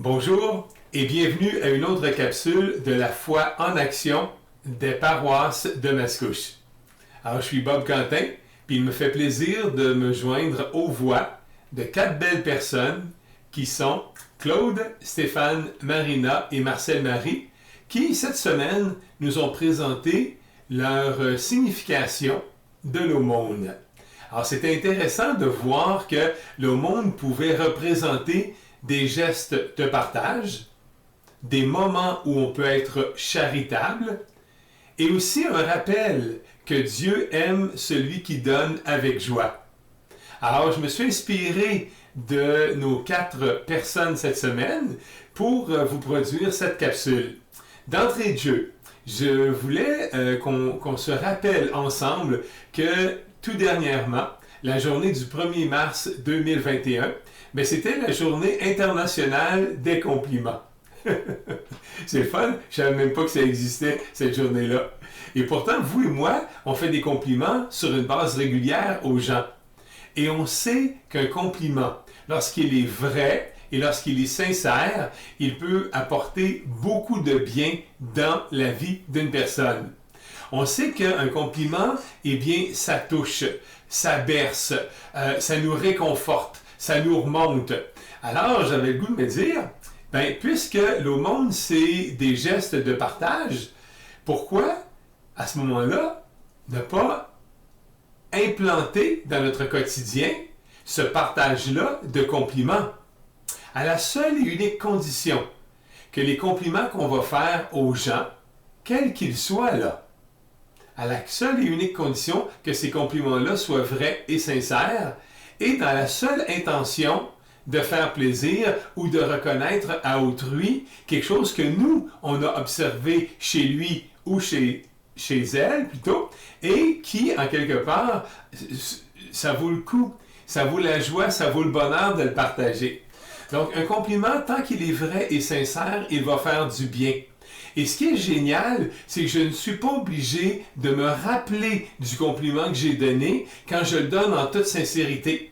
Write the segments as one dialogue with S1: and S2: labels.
S1: Bonjour et bienvenue à une autre capsule de la foi en action des paroisses de Mascouche. Alors, je suis Bob Quentin, puis il me fait plaisir de me joindre aux voix de 4 belles personnes qui sont Claude, Stéphane, Marina et Marcel Marie, qui, cette semaine, nous ont présenté leur signification de l'aumône. Alors, c'était intéressant de voir que l'aumône pouvait représenter des gestes de partage, des moments où on peut être charitable, et aussi un rappel que Dieu aime celui qui donne avec joie. Alors, je me suis inspiré de nos 4 personnes cette semaine pour vous produire cette capsule. D'entrée de jeu, je voulais qu'on se rappelle ensemble que tout dernièrement, la journée du 1er mars 2021, mais c'était la journée internationale des compliments. C'est le fun, je ne savais même pas que ça existait, cette journée-là. Et pourtant, vous et moi, on fait des compliments sur une base régulière aux gens. Et on sait qu'un compliment, lorsqu'il est vrai et lorsqu'il est sincère, il peut apporter beaucoup de bien dans la vie d'une personne. On sait qu'un compliment, eh bien, ça touche, ça berce, ça nous réconforte, ça nous remonte. Alors, j'avais le goût de me dire, puisque l'aumône, c'est des gestes de partage, pourquoi, à ce moment-là, ne pas implanter dans notre quotidien ce partage-là de compliments, à la seule et unique condition que les compliments qu'on va faire aux gens, quels qu'ils soient là, à la seule et unique condition que ces compliments-là soient vrais et sincères, et dans la seule intention de faire plaisir ou de reconnaître à autrui quelque chose que nous, on a observé chez lui ou chez elle plutôt, et qui, en quelque part, ça vaut le coup, ça vaut la joie, ça vaut le bonheur de le partager. Donc, un compliment, tant qu'il est vrai et sincère, il va faire du bien. Et ce qui est génial, c'est que je ne suis pas obligé de me rappeler du compliment que j'ai donné quand je le donne en toute sincérité.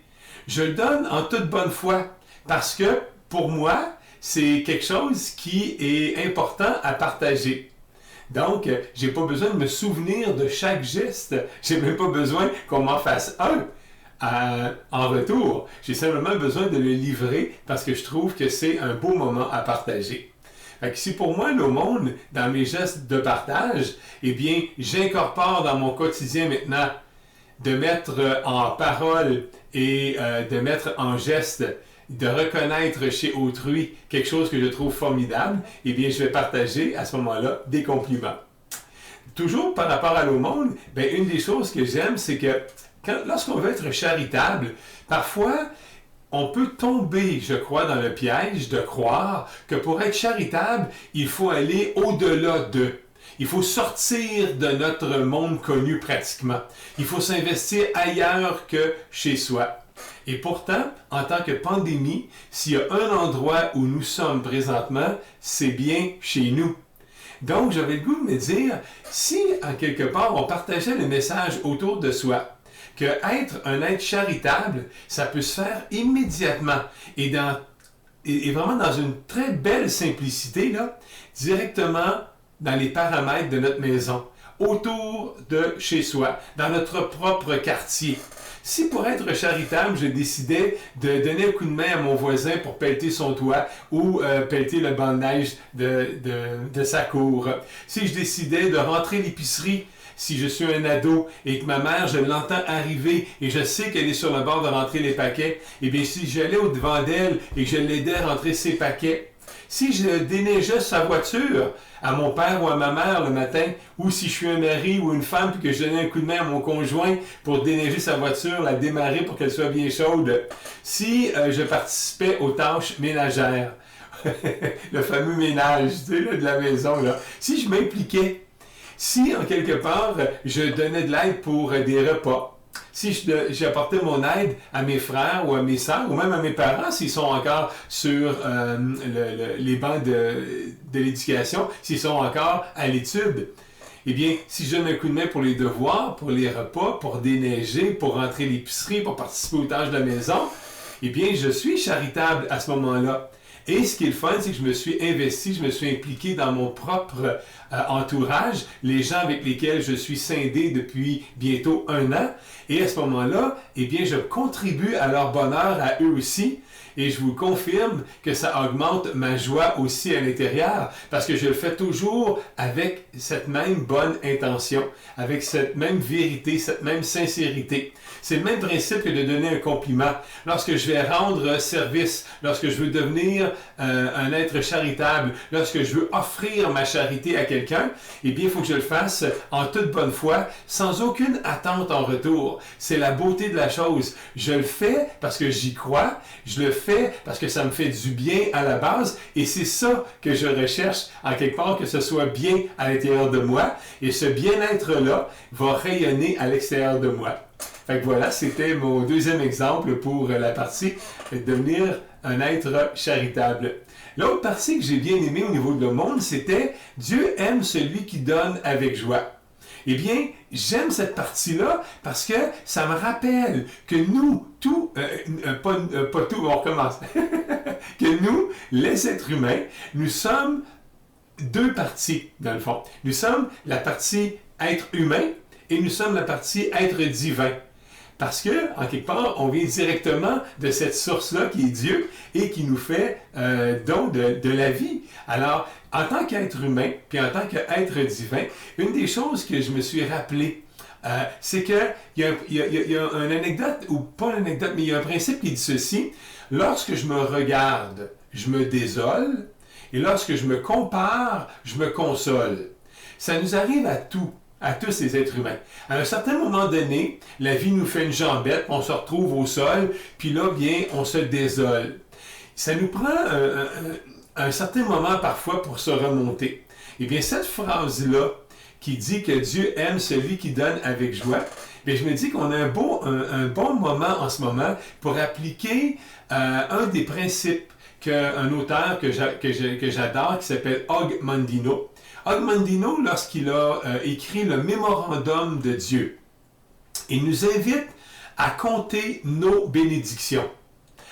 S1: Je le donne en toute bonne foi parce que, pour moi, c'est quelque chose qui est important à partager. Donc, je n'ai pas besoin de me souvenir de chaque geste. Je n'ai même pas besoin qu'on m'en fasse un en retour. J'ai simplement besoin de le livrer parce que je trouve que c'est un beau moment à partager. Fait que si pour moi, l'aumône, dans mes gestes de partage, eh bien, j'incorpore dans mon quotidien maintenant de mettre en parole et de mettre en geste, de reconnaître chez autrui quelque chose que je trouve formidable, eh bien, je vais partager à ce moment-là des compliments. Toujours par rapport à l'aumône, une des choses que j'aime, c'est que lorsqu'on veut être charitable, parfois, on peut tomber, je crois, dans le piège de croire que pour être charitable, il faut aller au-delà de. Il faut sortir de notre monde connu pratiquement. Il faut s'investir ailleurs que chez soi. Et pourtant, en tant que pandémie, s'il y a un endroit où nous sommes présentement, c'est bien chez nous. Donc, j'avais le goût de me dire, si, en quelque part, on partageait le message autour de soi, que être un être charitable, ça peut se faire immédiatement et vraiment dans une très belle simplicité, là, directement dans les paramètres de notre maison, autour de chez soi, dans notre propre quartier. Si pour être charitable, je décidais de donner un coup de main à mon voisin pour pelleter son toit ou pelleter le banc de neige de sa cour, si je décidais de rentrer l'épicerie, si je suis un ado et que ma mère, je l'entends arriver et je sais qu'elle est sur le bord de rentrer les paquets, eh bien, si j'allais au-devant d'elle et que je l'aidais à rentrer ses paquets, si je déneigeais sa voiture à mon père ou à ma mère le matin, ou si je suis un mari ou une femme puis que je donnais un coup de main à mon conjoint pour déneiger sa voiture, la démarrer pour qu'elle soit bien chaude, si je participais aux tâches ménagères, le fameux ménage, tu sais, là, de la maison, là, si je m'impliquais, si, en quelque part, je donnais de l'aide pour des repas, si j'apportais mon aide à mes frères ou à mes sœurs, ou même à mes parents, s'ils sont encore sur les bancs de l'éducation, s'ils sont encore à l'étude, eh bien, si je donne un coup de main pour les devoirs, pour les repas, pour déneiger, pour rentrer l'épicerie, pour participer aux tâches de la maison, eh bien, je suis charitable à ce moment-là. Et ce qui est le fun, c'est que je me suis investi, je me suis impliqué dans mon propre entourage, les gens avec lesquels je suis scindé depuis bientôt 1 an. Et à ce moment-là, eh bien, je contribue à leur bonheur, à eux aussi. Et je vous confirme que ça augmente ma joie aussi à l'intérieur, parce que je le fais toujours avec cette même bonne intention, avec cette même vérité, cette même sincérité. C'est le même principe que de donner un compliment. Lorsque je vais rendre service, lorsque je veux devenir un être charitable, lorsque je veux offrir ma charité à quelqu'un, eh bien, il faut que je le fasse en toute bonne foi, sans aucune attente en retour. C'est la beauté de la chose. Je le fais parce que j'y crois, je le fais parce que ça me fait du bien à la base, et c'est ça que je recherche en quelque part, que ce soit bien à l'intérieur de moi, et ce bien-être-là va rayonner à l'extérieur de moi. Fait que voilà, c'était mon deuxième exemple pour la partie devenir un être charitable. L'autre partie que j'ai bien aimée au niveau de le monde, c'était Dieu aime celui qui donne avec joie. Eh bien, j'aime cette partie-là parce que ça me rappelle que nous, pas tout, on recommence, que nous, les êtres humains, nous sommes 2 parties, dans le fond. Nous sommes la partie être humain et nous sommes la partie être divin. Parce que, en quelque part, on vient directement de cette source-là qui est Dieu et qui nous fait don de la vie. Alors, en tant qu'être humain, puis en tant qu'être divin, une des choses que je me suis rappelé, c'est qu'il y a une anecdote, ou pas une anecdote, mais il y a un principe qui dit ceci: lorsque je me regarde, je me désole, et lorsque je me compare, je me console. Ça nous arrive à tous les êtres humains. À un certain moment donné, la vie nous fait une jambette, on se retrouve au sol, puis là, bien, on se désole. Ça nous prend un certain moment parfois pour se remonter. Eh bien, cette phrase-là, qui dit que Dieu aime celui qui donne avec joie, bien, je me dis qu'on a un bon moment en ce moment pour appliquer un des principes qu'un auteur que j'adore, qui s'appelle Og Mandino. Og Mandino, lorsqu'il a écrit le Mémorandum de Dieu, il nous invite à compter nos bénédictions,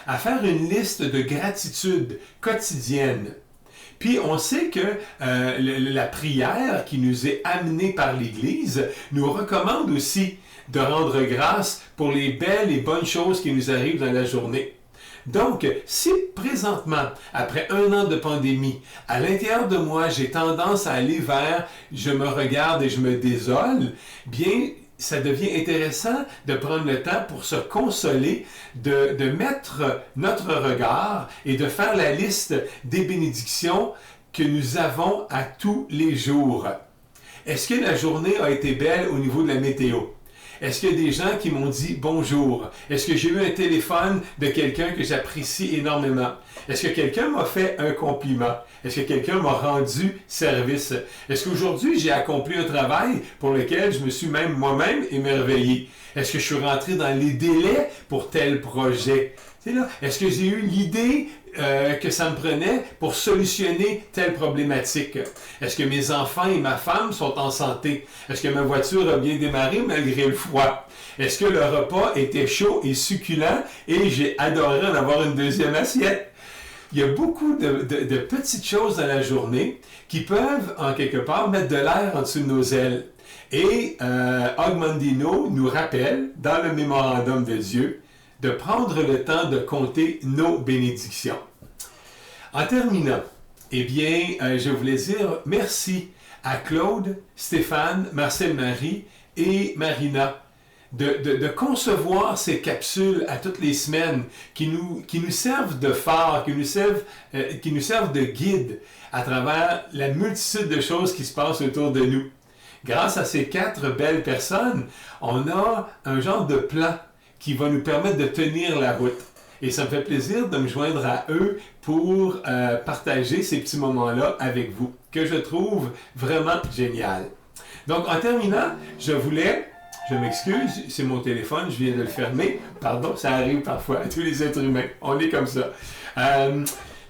S1: à faire une liste de gratitude quotidienne. Puis on sait que la prière qui nous est amenée par l'Église nous recommande aussi de rendre grâce pour les belles et bonnes choses qui nous arrivent dans la journée. Donc, si présentement, après 1 an de pandémie, à l'intérieur de moi, j'ai tendance à aller vers « je me regarde et je me désole », bien, ça devient intéressant de prendre le temps pour se consoler, de mettre notre regard et de faire la liste des bénédictions que nous avons à tous les jours. Est-ce que la journée a été belle au niveau de la météo? Est-ce qu'il y a des gens qui m'ont dit bonjour? Est-ce que j'ai eu un téléphone de quelqu'un que j'apprécie énormément? Est-ce que quelqu'un m'a fait un compliment? Est-ce que quelqu'un m'a rendu service? Est-ce qu'aujourd'hui j'ai accompli un travail pour lequel je me suis même moi-même émerveillé? Est-ce que je suis rentré dans les délais pour tel projet? C'est là. Est-ce que j'ai eu l'idée que ça me prenait pour solutionner telle problématique? Est-ce que mes enfants et ma femme sont en santé? Est-ce que ma voiture a bien démarré malgré le froid? Est-ce que le repas était chaud et succulent et j'ai adoré en avoir une deuxième assiette? Il y a beaucoup de petites choses dans la journée qui peuvent, en quelque part, mettre de l'air en dessous de nos ailes. Et Og Mandino nous rappelle, dans le Mémorandum de Dieu, de prendre le temps de compter nos bénédictions. En terminant, eh bien, je voulais dire merci à Claude, Stéphane, Marcel-Marie et Marina de concevoir ces capsules à toutes les semaines qui nous servent de phare, qui nous servent de guide à travers la multitude de choses qui se passent autour de nous. Grâce à ces 4 belles personnes, on a un genre de plan qui va nous permettre de tenir la route. Et ça me fait plaisir de me joindre à eux pour partager ces petits moments-là avec vous, que je trouve vraiment génial. Donc, en terminant, je m'excuse, c'est mon téléphone, je viens de le fermer. Pardon, ça arrive parfois à tous les êtres humains. On est comme ça.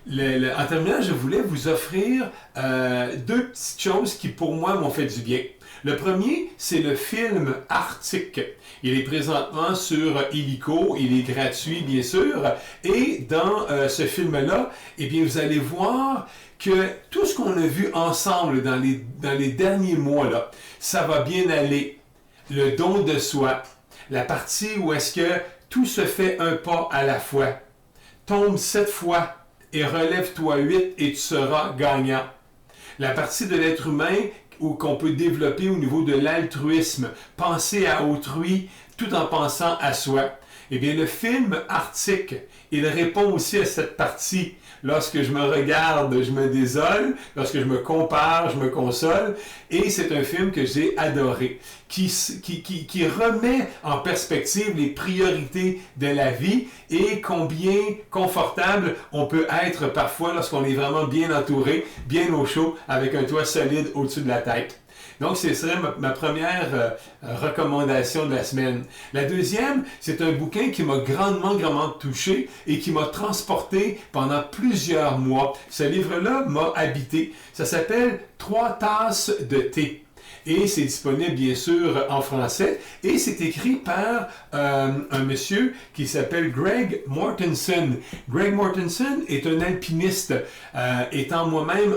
S1: En terminant, je voulais vous offrir deux petites choses qui, pour moi, m'ont fait du bien. Le premier, c'est le film Arctique. Il est présentement sur Illico, il est gratuit, bien sûr. Et dans ce film-là, eh bien, vous allez voir que tout ce qu'on a vu ensemble dans les derniers mois, là, ça va bien aller. Le don de soi, la partie où est-ce que tout se fait un pas à la fois. Tombe 7 fois et relève-toi 8 et tu seras gagnant. La partie de l'être humain qu'on peut développer au niveau de l'altruisme, penser à autrui tout en pensant à soi. Eh bien, le film Arctique, il répond aussi à cette partie. Lorsque je me regarde, je me désole. Lorsque je me compare, je me console. Et c'est un film que j'ai adoré, qui remet en perspective les priorités de la vie et combien confortable on peut être parfois lorsqu'on est vraiment bien entouré, bien au chaud, avec un toit solide au-dessus de la tête. Donc, ce serait ma première recommandation de la semaine. La deuxième, c'est un bouquin qui m'a grandement touché et qui m'a transporté pendant plusieurs mois. Ce livre-là m'a habité. Ça s'appelle « 3 tasses de thé ». Et c'est disponible, bien sûr, en français. Et c'est écrit par un monsieur qui s'appelle Greg Mortensen. Greg Mortensen est un alpiniste. Étant moi-même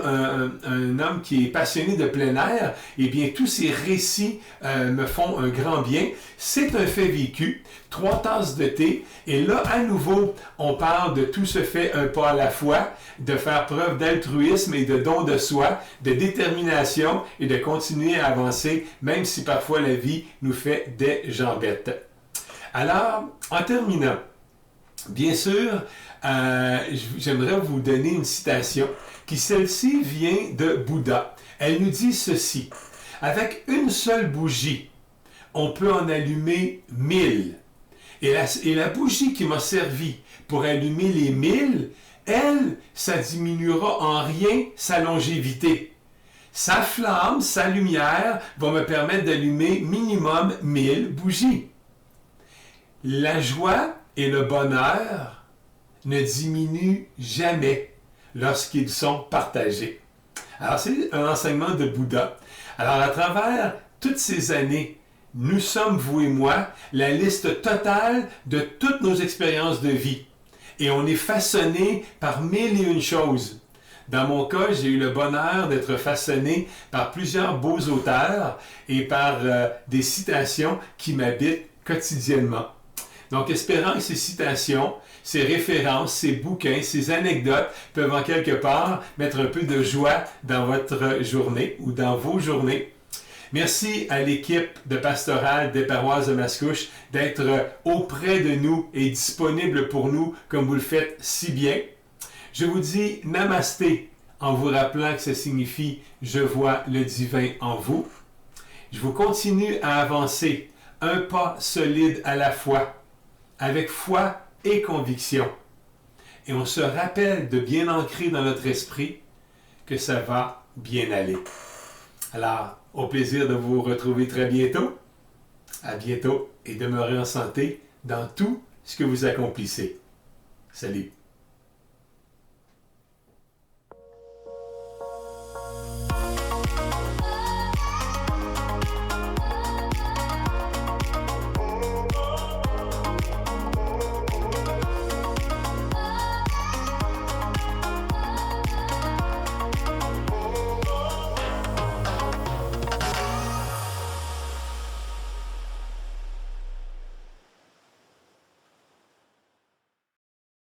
S1: un homme qui est passionné de plein air, eh bien, tous ces récits me font un grand bien. C'est un fait vécu. 3 tasses de thé. Et là, à nouveau, on parle de tout se fait un pas à la fois, de faire preuve d'altruisme et de don de soi, de détermination et de continuer à avancer, même si parfois la vie nous fait des jambettes. Alors, en terminant, bien sûr, j'aimerais vous donner une citation qui, celle-ci, vient de Bouddha. Elle nous dit ceci: « Avec une seule bougie, on peut en allumer 1000. Et la bougie qui m'a servi pour allumer les 1000, elle, ça diminuera en rien sa longévité. Sa flamme, sa lumière va me permettre d'allumer minimum 1000 bougies. La joie et le bonheur ne diminuent jamais lorsqu'ils sont partagés. » Alors, c'est un enseignement de Bouddha. Alors, à travers toutes ces années, nous sommes, vous et moi, la liste totale de toutes nos expériences de vie. Et on est façonné par 1001 choses. Dans mon cas, j'ai eu le bonheur d'être façonné par plusieurs beaux auteurs et par des citations qui m'habitent quotidiennement. Donc, espérant que ces citations, ces références, ces bouquins, ces anecdotes peuvent en quelque part mettre un peu de joie dans votre journée ou dans vos journées. Merci à l'équipe de pastorale des paroisses de Mascouche d'être auprès de nous et disponible pour nous comme vous le faites si bien. Je vous dis namasté en vous rappelant que ça signifie « Je vois le divin en vous ». Je vous continue à avancer un pas solide à la fois, avec foi et conviction. Et on se rappelle de bien ancrer dans notre esprit que ça va bien aller. Alors, au plaisir de vous retrouver très bientôt. À bientôt et demeurez en santé dans tout ce que vous accomplissez. Salut!